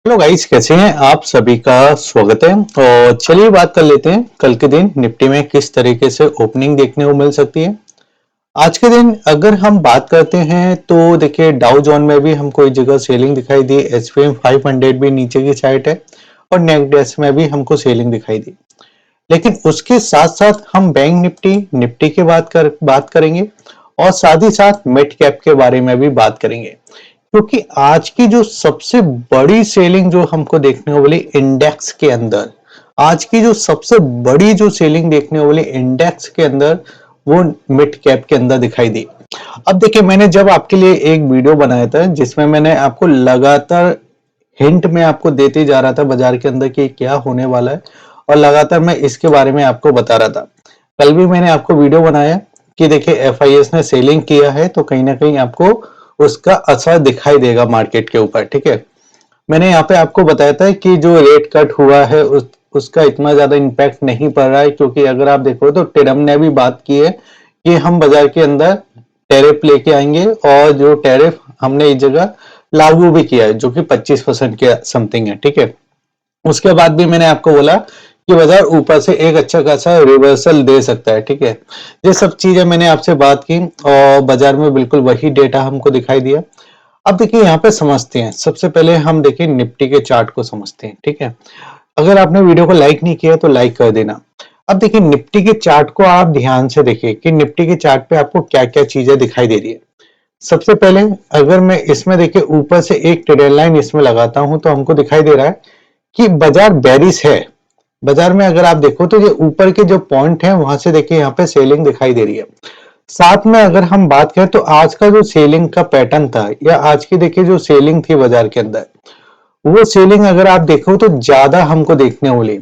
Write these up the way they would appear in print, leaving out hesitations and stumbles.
Hello guys, कैसे हैं आप? सभी का स्वागत है। और चलिए बात कर लेते हैं कल के दिन निफ्टी में किस तरीके से ओपनिंग देखने को मिल सकती है। आज के दिन अगर हम बात करते हैं तो देखिए डाउ जोन में भी हमको एक जगह सेलिंग दिखाई दी, एसपीएम 500 भी नीचे की साइड है और नेक्स्ट में भी हमको सेलिंग दिखाई दी। लेकिन उसके साथ साथ हम बैंक निफ्टी की बात करेंगे और साथ ही साथ मिड कैप के बारे में भी बात करेंगे, क्योंकि आज की जो सबसे बड़ी सेलिंग जो हमको देखने को मिली इंडेक्स के अंदर, आज की जो सबसे बड़ी जो सेलिंग देखने को मिली इंडेक्स के अंदर, वो मिड कैप के अंदर दिखाई दी। अब देखिए, मैंने जब आपके लिए एक वीडियो बनाया था जिसमें मैंने आपको लगातार हिंट में आपको देते जा रहा था बाजार के अंदर कि क्या होने वाला है, और लगातार मैं इसके बारे में आपको बता रहा था। कल भी मैंने आपको वीडियो बनाया कि देखिए एफआईएस ने सेलिंग किया है तो कहीं ना कहीं आपको उसका असर दिखाई देगा मार्केट के ऊपर। ठीक है, मैंने यहाँ पे आपको बताया था कि जो रेट कट हुआ है उसका इतना ज्यादा इम्पैक्ट नहीं पड़ रहा है, क्योंकि अगर आप देखो तो ट्रम्प ने भी बात की है कि हम बाजार के अंदर टैरिफ लेके आएंगे, और जो टैरिफ हमने इस जगह लागू भी किया है जो कि 25% के समथिंग है। ठीक है, उसके बाद भी मैंने आपको बोला कि बाजार ऊपर से एक अच्छा खासा रिवर्सल दे सकता है। ठीक है, ये सब चीजें मैंने आपसे बात की और बाजार में बिल्कुल वही डेटा हमको दिखाई दिया। अब देखिए यहाँ पे समझते हैं, सबसे पहले हम देखिए निफ्टी के चार्ट को समझते हैं। ठीक है, अगर आपने वीडियो को लाइक नहीं किया तो लाइक कर देना। अब देखिए निफ्टी के चार्ट को आप ध्यान से देखिए कि निफ्टी के चार्ट पे आपको क्या क्या चीजें दिखाई दे रही है। सबसे पहले अगर मैं इसमें देखिए ऊपर से एक ट्रेड लाइन इसमें लगाता हूं तो हमको दिखाई दे रहा है कि बाजार बेरिश है। बाजार में अगर आप देखो तो ये ऊपर के जो पॉइंट है वहां से देखिए यहाँ पे सेलिंग दिखाई दे रही है। साथ में अगर हम बात करें तो आज का जो सेलिंग का पैटर्न था, या आज की देखिए जो सेलिंग थी बाजार के अंदर, वो सेलिंग अगर आप देखो तो ज्यादा हमको देखने को मिली।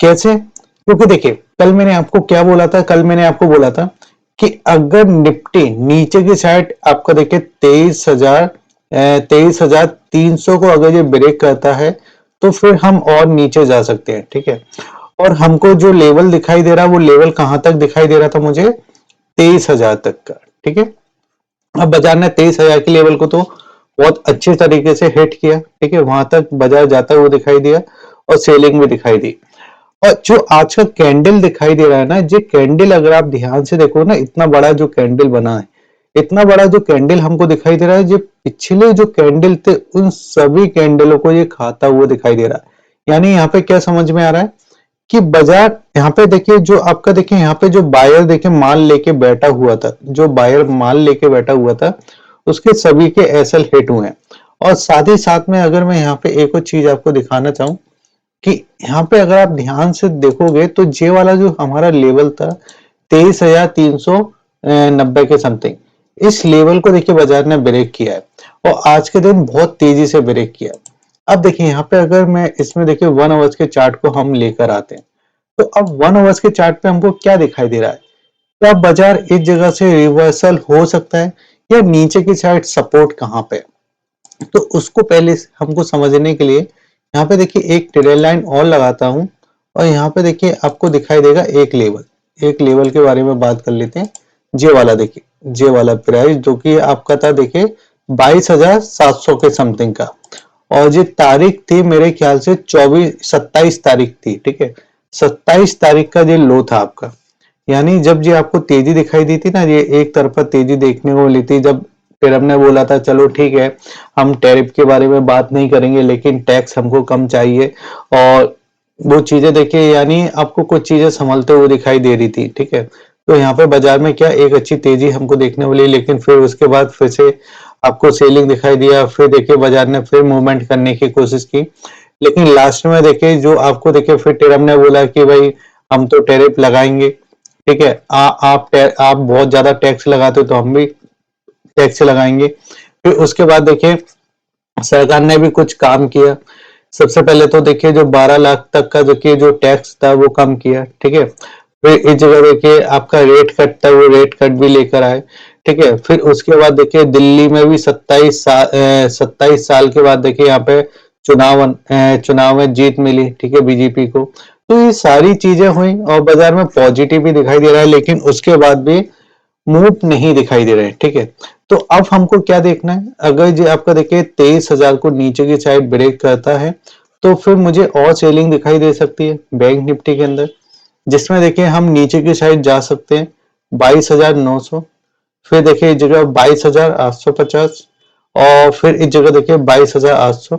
कैसे? क्योंकि देखिए कल मैंने आपको क्या बोला था, कल मैंने आपको बोला था कि अगर निफ्टी नीचे की साइड आपको देखिए 23,300 को अगर ये ब्रेक करता है तो फिर हम और नीचे जा सकते हैं। ठीक है, और हमको जो लेवल दिखाई दे रहा है वो लेवल कहां तक दिखाई दे रहा था मुझे? 23,000 तक का। ठीक है, अब बाजार ने 23,000 के लेवल को तो बहुत अच्छे तरीके से हिट किया। ठीक है, वहां तक बाजार जाता हुआ दिखाई दिया और सेलिंग भी दिखाई दी। और जो आज का कैंडल दिखाई दे रहा है ना, ये कैंडल अगर आप ध्यान से देखो ना, इतना बड़ा जो कैंडल बना है, इतना बड़ा जो कैंडल हमको दिखाई दे रहा है, जो पिछले जो कैंडल थे उन सभी कैंडलों को ये खाता हुआ दिखाई दे रहा है। यानी यहाँ पे क्या समझ में आ रहा है कि बाजार यहाँ पे देखिए जो आपका देखिए यहाँ पे जो बायर देखिए माल लेके बैठा हुआ था, जो बायर माल लेके बैठा हुआ था उसके सभी के एसएल हिट हुए हैं। और साथ ही साथ में अगर मैं यहाँ पे एक और चीज आपको दिखाना चाहूँ कि यहाँ पे अगर आप ध्यान से देखोगे तो जे वाला जो हमारा लेवल था 23,390 के समथिंग, इस लेवल को देखिए बाजार ने ब्रेक किया है और आज के दिन बहुत तेजी से ब्रेक किया। अब देखिए यहाँ पे अगर मैं इसमें देखिए 1 आवर्स के चार्ट को हम लेकर आते हैं तो अब 1 आवर्स के चार्ट पे हमको क्या दिखाई दे रहा है? क्या बाजार इस जगह से रिवर्सल हो सकता है, या नीचे की साइड सपोर्ट कहाँ पे? तो उसको पहले हमको समझने के लिए यहाँ पे देखिए एक ट्रेड लाइन और लगाता हूँ, और यहाँ पे देखिए आपको दिखाई देगा एक लेवल के बारे में बात कर लेते हैं। जे वाला देखिए, जे वाला प्राइस जो कि आपका था देखिए 22,700 के समथिंग का, और ये तारीख थी मेरे ख्याल से 27 तारीख थी। ठीक है, 27 तारीख का ये लो था आपका। यानी जब ये आपको तेजी दिखाई दी थी ना, ये एक तरफा तेजी देखने को मिली थी, जब फिर हमने बोला था चलो ठीक है हम टैरिफ के बारे में बात नहीं करेंगे लेकिन टैक्स हमको कम चाहिए, और वो चीजें देखिए यानी आपको कुछ चीजें संभलते हुए दिखाई दे रही थी। ठीक है, तो यहाँ पे बाजार में क्या एक अच्छी तेजी हमको देखने मिली, लेकिन फिर उसके बाद फिर से आपको सेलिंग दिखाई दिया। फिर देखिए बाजार ने फिर मूवमेंट करने की कोशिश की, लेकिन लास्ट में देखिए जो आपको देखिए फिर ट्रम्प ने बोला कि भाई हम तो टैरिफ लगाएंगे। ठीक है, आप बहुत ज्यादा टैक्स लगाते हो तो हम भी टैक्स लगाएंगे। फिर उसके बाद देखिए सरकार ने भी कुछ काम किया। सबसे पहले तो देखिए जो 12 लाख तक का देखिए जो टैक्स था वो कम किया। ठीक है, फिर इस जगह देखिए आपका रेट कट था, वो रेट कट भी लेकर आए। ठीक है, फिर उसके बाद देखिए दिल्ली में भी 27 साल के बाद देखिए यहाँ पे चुनाव में जीत मिली। ठीक है, बीजेपी को। तो ये सारी चीजें हुई और बाजार में पॉजिटिव भी दिखाई दे रहा है, लेकिन उसके बाद भी मूव नहीं दिखाई दे रहे हैं, ठीक है। तो अब हमको क्या देखना है, अगर जो आपका देखिए 23,000 को नीचे की साइड ब्रेक करता है तो फिर मुझे और सेलिंग दिखाई दे सकती है बैंक निफ्टी के अंदर, जिसमें देखिए हम नीचे की साइड जा सकते हैं 22,900, फिर देखिए इस जगह 22,850 और फिर इस जगह देखिए 22,800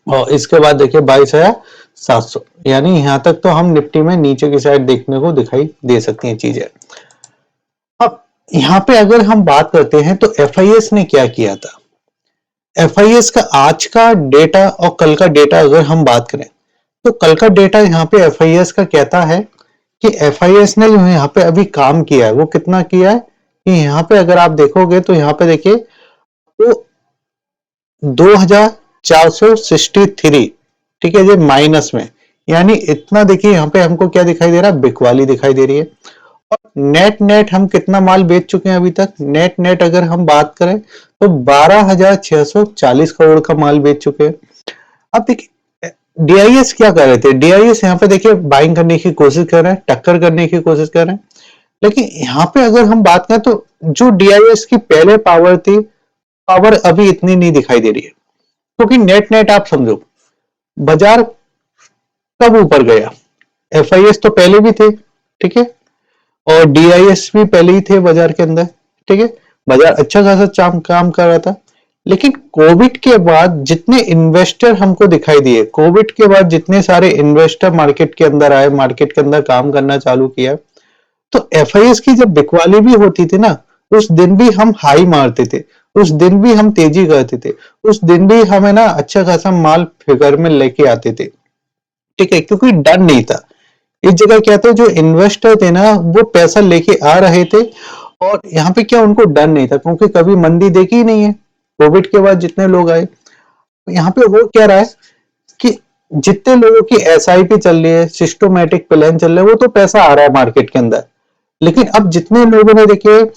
और इसके बाद देखिए 22,700, यानी यहाँ तक तो हम निफ्टी में नीचे की साइड देखने को दिखाई दे सकती हैं चीजें। अब यहाँ पे अगर हम बात करते हैं तो एफआईएस ने क्या किया था, एफआईएस का आज का डेटा और कल का डेटा अगर हम बात करें तो कल का डेटा यहाँ पे एफआईएस का कहता है कि एफआईएस ने जो यहाँ पे अभी काम किया है वो कितना किया है कि यहाँ पे अगर आप देखोगे तो यहाँ पे देखिए तो 2463, ठीक है, ये माइनस में, यानी इतना देखिए यहाँ पे हमको क्या दिखाई दे रहा है, बिकवाली दिखाई दे रही है। और नेट नेट हम कितना माल बेच चुके हैं अभी तक, नेट नेट अगर हम बात करें तो 12,640 करोड़ का माल बेच चुके हैं। अब देखिए डीआईएस क्या कर रहे थे, डीआईएस यहाँ पे देखिए बाइंग करने की कोशिश कर रहे हैं, टक्कर करने की कोशिश कर रहे हैं, लेकिन यहाँ पे अगर हम बात करें तो जो डीआईएस की पहले पावर थी, पावर अभी इतनी नहीं दिखाई दे रही है, क्योंकि नेट नेट आप समझो बाजार कब ऊपर गया, एफआईएस तो पहले भी थे, ठीक है, और डीआईएस भी पहले ही थे बाजार के अंदर, ठीक है, बाजार अच्छा खासा काम कर रहा था। लेकिन कोविड के बाद जितने इन्वेस्टर हमको दिखाई दिए, कोविड के बाद जितने सारे इन्वेस्टर मार्केट के अंदर आए, मार्केट के अंदर काम करना चालू किया, तो एफआईएस की जब बिकवाली भी होती थी ना, उस दिन भी हम हाई मारते थे, उस दिन भी हम तेजी करते थे, उस दिन भी हमें ना अच्छा खासा माल फिगर में लेके आते थे, ठीक है, क्योंकि डर नहीं था। इस जगह क्या था, जो इन्वेस्टर थे ना वो पैसा लेके आ रहे थे और यहाँ पे क्या उनको डर नहीं था, क्योंकि कभी मंदी देखी ही नहीं है। कोविड के बाद जितने लोग आए, यहाँ पे हो क्या रहा है कि जितने लोगों की एसआईपी चल रही है, सिस्टोमेटिक प्लान चल रहा है, वो तो पैसा आ रहा है मार्केट के अंदर। लेकिन अब जितने लोगों ने देखिए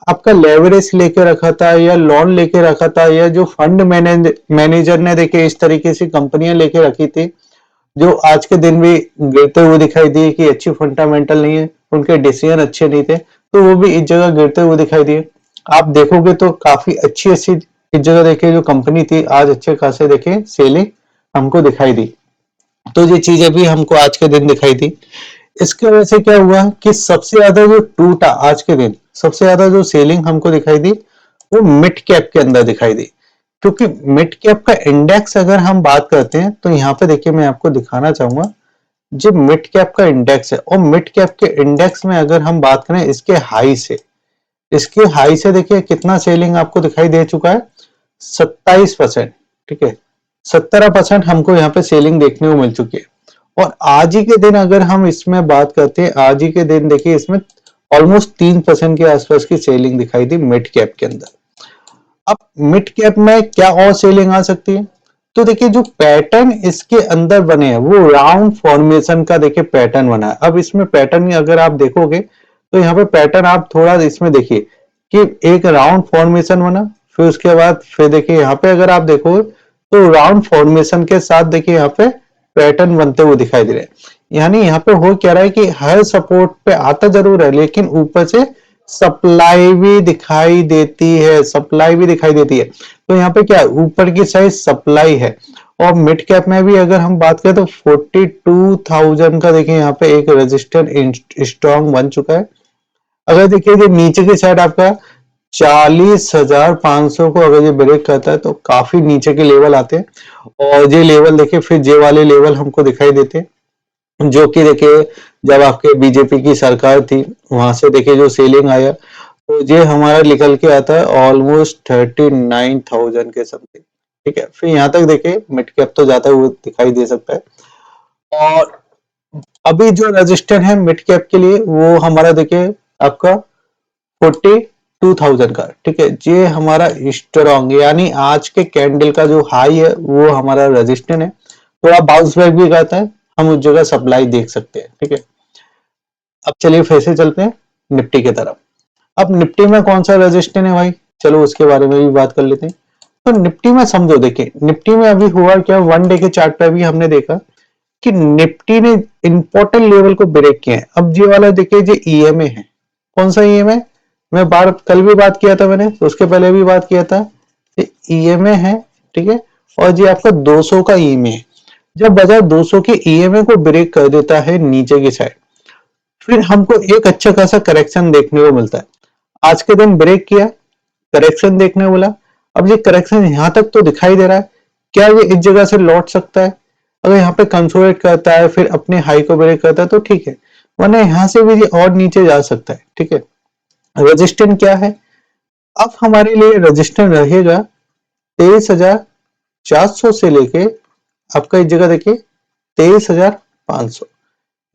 आपका लेवरेज लेके रखा था या लोन लेके रखा था, या जो फंड मैनेजर ने देखिए इस तरीके से कंपनियां लेके रखी थी जो आज के दिन भी गिरते हुए दिखाई दिए कि अच्छी फंडामेंटल नहीं है, उनके डिसीजन अच्छे नहीं थे, तो वो भी इस जगह गिरते हुए दिखाई दिए। आप देखोगे तो काफी अच्छी अच्छी इस जगह देखिए जो कंपनी थी आज अच्छे खासे देखिए सेलिंग हमको दिखाई दी, तो ये चीजें भी हमको आज के दिन दिखाई दी। इसके वजह से क्या हुआ कि सबसे ज्यादा जो टूटा आज के दिन, सबसे ज्यादा जो सेलिंग हमको दिखाई दी वो मिड कैप के अंदर दिखाई दी, क्योंकि मिड कैप का इंडेक्स अगर हम बात करते हैं तो यहाँ पे देखिए मैं आपको दिखाना चाहूंगा, जो मिड कैप का इंडेक्स है और मिड कैप के इंडेक्स में अगर हम बात करें इसके हाई से, इसके हाई से देखिए कितना सेलिंग आपको दिखाई दे चुका है, 27%, ठीक है, 17% हमको यहाँ पे सेलिंग देखने को मिल चुकी है। और आज ही के दिन अगर हम इसमें बात करते हैं, आज ही के दिन देखिए इसमें ऑलमोस्ट 3% के आसपास की सेलिंग दिखाई दी मिड कैप के अंदर। अब मिड कैप में क्या और सेलिंग आ सकती है, तो देखिए जो पैटर्न इसके अंदर बने हैं वो राउंड फॉर्मेशन का देखिए पैटर्न बना है। अब इसमें पैटर्न अगर आप देखोगे तो यहाँ पे पैटर्न आप थोड़ा इसमें देखिए कि एक राउंड फॉर्मेशन बना, फिर उसके बाद फिर देखिए यहाँ पे अगर आप देखोगे तो राउंड फॉर्मेशन के साथ देखिए यहाँ पे पैटर्न बनते हुए दिखाई दे रहे हैं। यानी यहाँ पे हो क्या रहा है कि हर सपोर्ट पे आता जरूर है, लेकिन ऊपर से सप्लाई भी दिखाई देती है, सप्लाई भी दिखाई देती है। तो यहाँ पे क्या ऊपर की साइड सप्लाई है। और मिड कैप में भी अगर हम बात करें तो 42,000 का देखिए यहाँ पे एक रेजिस्टेंस स्ट्रॉन्ग बन चुका है। अगर देखिए ये नीचे की साइड आपका 40,500 को अगर ये ब्रेक करता है तो काफी नीचे के लेवल आते हैं, और ये लेवल देखिए फिर जे वाले लेवल हमको दिखाई देते हैं, जो कि देखिए जब आपके बीजेपी की सरकार थी वहां से देखिए जो सेलिंग आया तो ये हमारा निकल के आता है ऑलमोस्ट 39,000 के समथिंग, ठीक है। फिर यहाँ तक देखिए मिड कैप तो जाता हुआ दिखाई दे सकता है। और अभी जो रजिस्टर है मिड कैप के लिए वो हमारा देखिए आपका 42,000 का, ठीक है, ये हमारा स्ट्रॉन्ग यानी आज के कैंडल का जो हाई है वो हमारा रजिस्टेंस है, थोड़ा बाउंस बैक भी करता है, हम उस जगह सप्लाई देख सकते हैं, ठीक है। अब चलिए फिर से चलते हैं निफ्टी की तरफ। अब निफ्टी में कौन सा रेजिस्टेंस है भाई, चलो उसके बारे में भी बात कर लेते हैं। तो निफ्टी में समझो देखिए निफ्टी में अभी हुआ क्या, वन डे के चार्ट पे भी हमने देखा कि निफ्टी ने इंपॉर्टेंट लेवल को ब्रेक किया है। अब ये वाला देखिए जो ईएमए है, कौन सा ईएमए, मैं बार कल भी बात किया था मैंने, तो उसके पहले भी बात किया था, ईएमए है, ठीक है, और ये आपका 200 का ईएमए है। जब बाजार 200 के ईएमए को ब्रेक कर देता है नीचे की साइड, फिर हमको एक अच्छा खासा करेक्शन देखने को मिलता है। आज के दिन ब्रेक किया, करेक्शन देखने को मिला। अब ये करेक्शन यहां तक तो दिखाई दे रहा है, क्या ये इस जगह से लौट सकता है? अगर यहाँ पे कंसोलिडेट करता है फिर अपने हाई को ब्रेक करता है तो ठीक है, वरना यहाँ से भी ये और नीचे जा सकता है, ठीक है। रेजिस्टेंट क्या है? अब हमारे लिए रेजिस्टेंट रहेगा 23,400 से लेके आपका इस जगह देखिए 23,500,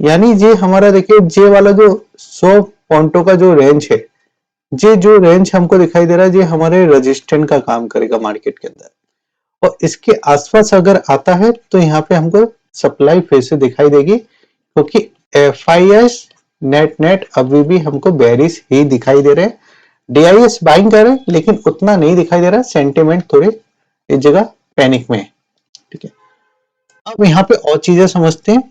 यानी ये हमारा देखिए जे वाला जो 100 पॉइंटों का जो रेंज है, ये जो रेंज हमको दिखाई दे रहा है, ये हमारे रेजिस्टेंट का काम करेगा मार्केट के अंदर। और इसके आसपास अगर आता है तो यहाँ पे हमको सप्लाई फिर से दिखाई देगी, क्योंकि FIS नेट अभी भी हमको बेरिश ही दिखाई दे रहे हैं। DIS बाइंग कर रहे हैं लेकिन उतना नहीं दिखाई दे रहा, सेंटिमेंट थोड़े इस जगह पैनिक में है, ठीक है। अब यहाँ पे और चीजें समझते हैं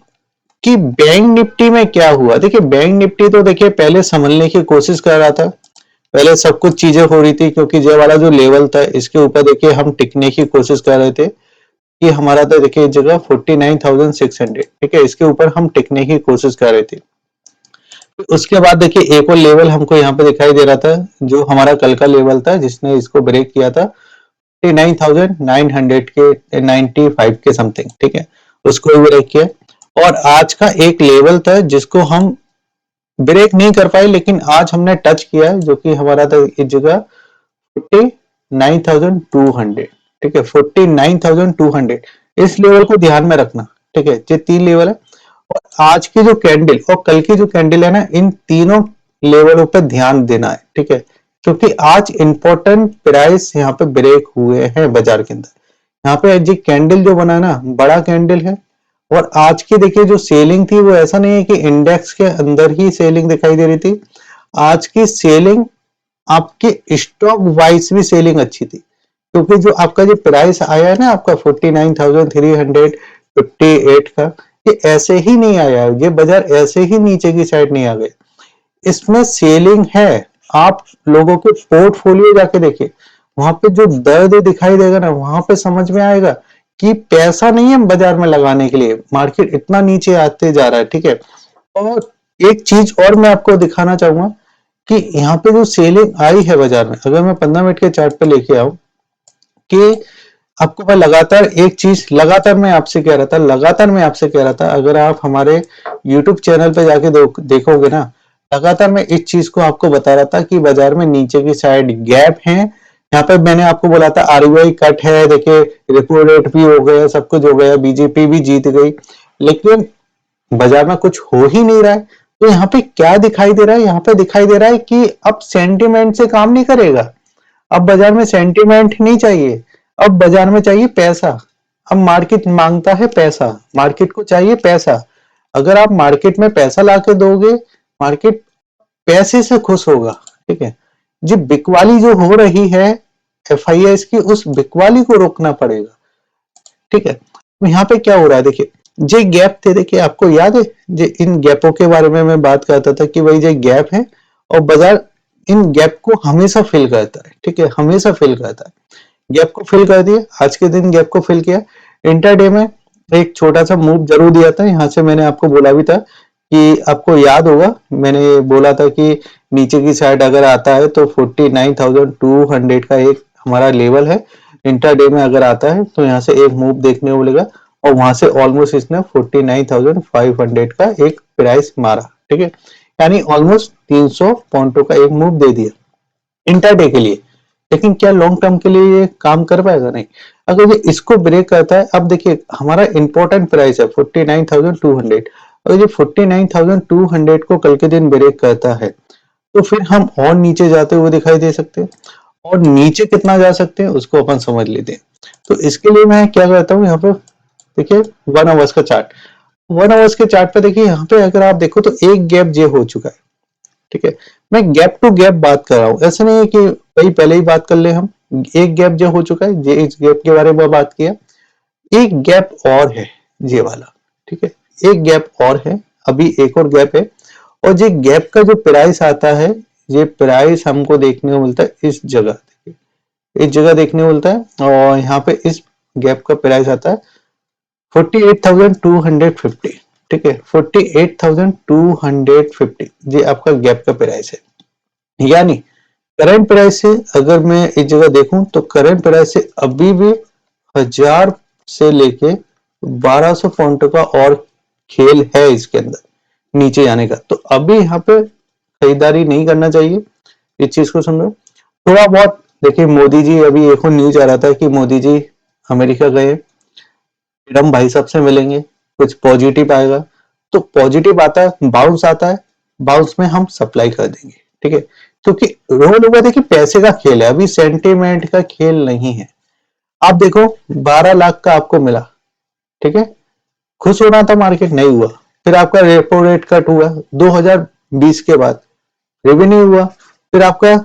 कि बैंक निफ्टी में क्या हुआ। देखिए बैंक निफ्टी तो देखिए पहले संभलने की कोशिश कर रहा था, पहले सब कुछ चीजें हो रही थी, क्योंकि ये वाला जो लेवल था इसके ऊपर देखिए हम टिकने की कोशिश कर रहे थे कि हमारा तो देखिए इस जगह 49,600, ठीक है, इसके ऊपर हम टिकने की कोशिश कर रहे थे। उसके बाद देखिए एक और लेवल हमको यहाँ पे दिखाई दे रहा था, जो हमारा कल का लेवल था जिसने इसको ब्रेक किया था 49,900 के 95 के समथिंग, ठीक है, उसको भी ब्रेक किया। और आज का एक लेवल था जिसको हम ब्रेक नहीं कर पाए, लेकिन आज हमने टच किया, जो कि हमारा था इस जगह 49,200, ठीक है, 49,200। इस लेवल को ध्यान में रखना, ठीक है, ये 3 लेवल है। और आज की जो कैंडल और कल की जो कैंडल है ना, इन तीनों लेवलों पे ध्यान देना है, ठीक है, क्योंकि आज इंपॉर्टेंट प्राइस यहाँ पे ब्रेक हुए हैं बाजार के अंदर। यहाँ पे जी कैंडल जो बना है ना, बड़ा कैंडल है। और आज की देखिए जो सेलिंग थी वो ऐसा नहीं है कि इंडेक्स के अंदर ही सेलिंग दिखाई दे रही थी, आज की सेलिंग आपके स्टॉक वाइज भी सेलिंग अच्छी थी, क्योंकि जो आपका जो प्राइस आया है ना आपका 49,358 का, ये ऐसे ही नहीं आया, ये बाजार ऐसे ही नीचे की साइड नहीं आ गए, इसमें सेलिंग है। आप लोगों के पोर्टफोलियो जाके देखिए, वहां पे जो दर्द दिखाई देगा ना, वहां पे समझ में आएगा कि पैसा नहीं है बाजार में लगाने के लिए, मार्केट इतना नीचे आते जा रहा है, ठीक है। और एक चीज और मैं आपको दिखाना चाहूंगा कि यहाँ पे जो सेलिंग आई है बाजार में, अगर मैं 15 मिनट के चार्ट पे लेके आऊं कि आपको मैं लगातार एक चीज लगातार मैं आपसे कह रहा था, लगातार मैं आपसे कह रहा था, अगर आप हमारे YouTube चैनल पे जाके देखोगे ना, लगातार मैं इस चीज को आपको बता रहा था कि बाजार में नीचे की साइड गैप है। यहाँ पे मैंने आपको बोला था RBI कट है, देखिए रेपो रेट भी हो गया, सब कुछ हो गया, बीजेपी भी जीत गई, लेकिन बाजार में कुछ हो ही नहीं रहा है। तो यहाँ पे क्या दिखाई दे रहा है? यहाँ पे दिखाई दे रहा है कि अब सेंटिमेंट से काम नहीं करेगा, अब बाजार में सेंटिमेंट नहीं चाहिए, अब बाजार में चाहिए पैसा। अब मार्केट मांगता है पैसा, मार्केट को चाहिए पैसा। अगर आप मार्केट में पैसा लाके दोगे, मार्केट पैसे से खुश होगा, ठीक है। जी बिकवाली जो हो रही है FIS की, उस बिकवाली को रोकना पड़ेगा, ठीक है। तो यहाँ पे क्या हो रहा है देखिए, जे गैप थे, देखिए आपको याद है, जे इन गैपों के बारे में मैं बात करता था कि भाई ये गैप है और बाजार इन गैप को हमेशा फिल करता है, ठीक है, हमेशा फिल करता है। गैप को फिल कर दिया, आज के दिन गैप को फिल किया। इंटरडे में एक छोटा सा मूव जरूर दिया था, यहाँ से मैंने आपको बोला भी था कि आपको याद होगा, मैंने बोला था कि नीचे की साइड अगर आता है तो 49,200 का एक हमारा लेवल है, इंटरडे में अगर आता है तो यहाँ से एक मूव देखने को मिलेगा, और वहां से ऑलमोस्ट इसने 49,500 का एक प्राइस मारा, ठीक है, यानी ऑलमोस्ट 300 पॉइंटों का एक मूव दे दिया इंटरडे के लिए। लेकिन क्या लॉन्ग टर्म के लिए ये काम कर पाएगा? नहीं। अगर ये इसको ब्रेक करता है, अब देखिए हमारा इंपॉर्टेंट प्राइस है 49,200, अगर ये 49,200 को कल के दिन ब्रेक करता है तो फिर हम और नीचे जाते हुए दिखाई दे सकते हैं, और नीचे कितना जा सकते हैं उसको अपन समझ लेते हैं। तो इसके लिए मैं क्या करता हूँ, यहाँ पे देखिए 1 आवर्स का चार्ट, 1 आवर्स के चार्ट पे देखिए, यहाँ पे अगर आप देखो तो एक गैप जे हो चुका है, ठीक है। मैं गैप टू गैप बात कर रहा हूँ, ऐसा नहीं है कि भाई पहले ही बात कर ले हम, एक गैप जो हो चुका है, इस गैप के बारे में बात किया, एक गैप और है ये वाला, ठीक है, एक गैप और है, अभी एक और गैप है। और ये गैप का जो प्राइस आता है ये प्राइस हमको देखने को मिलता है इस जगह, इस जगह देखने को मिलता है और यहाँ पे इस गैप का प्राइस आता है 48,250। ठीक है, 48,250 ये आपका गैप का प्राइस है। यानी करंट प्राइस से अगर मैं इस जगह देखूं तो करंट प्राइस से अभी भी 1000 से लेके 1200 पॉइंट का और खेल है इसके अंदर नीचे जाने का। तो अभी यहाँ पे खरीदारी नहीं करना चाहिए, इस चीज को समझो। थोड़ा बहुत देखिए, मोदी जी अभी एक न्यूज आ रहा था कि मोदी जी अमेरिका गए, हम भाई साहब से मिलेंगे, कुछ पॉजिटिव आएगा। तो पॉजिटिव आता है, बाउंस आता है, बाउंस में हम सप्लाई कर देंगे। ठीक है, क्योंकि रोल हुआ देखिए पैसे का खेल है, अभी सेंटीमेंट का खेल नहीं है। आप देखो 12 लाख का आपको मिला, ठीक है, खुश होना था, मार्केट नहीं हुआ। फिर आपका रेपो रेट कट हुआ 2020 के बाद, रेवेन्यू हुआ। फिर आपका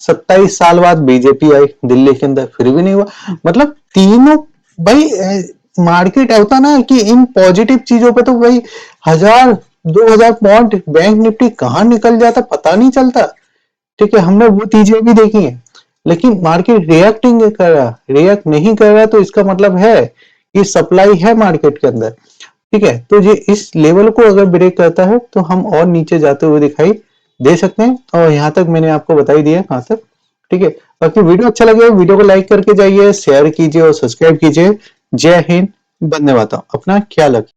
27 साल बाद बीजेपी आई दिल्ली के अंदर, फिर भी नहीं हुआ। मतलब तीनों भाई मार्केट होता ना कि इन पॉजिटिव चीजों पे तो भाई 1000-2000 पॉइंट बैंक निफ्टी कहाँ निकल जाता पता नहीं चलता। ठीक है, हमने वो चीजें भी देखी है, लेकिन मार्केट रिएक्ट नहीं कर रहा, रिएक्ट नहीं कर रहा, तो इसका मतलब है कि सप्लाई है मार्केट के अंदर। ठीक है, तो ये इस लेवल को अगर ब्रेक करता है तो हम और नीचे जाते हुए दिखाई दे सकते हैं। और यहाँ तक मैंने आपको बता ही दिया कहां तक। ठीक है, बाकी वीडियो अच्छा लगे वीडियो को लाइक करके जाइए, शेयर कीजिए और सब्सक्राइब कीजिए। जय हिंद, वंदे मातरम, अपना ख्याल रखिए।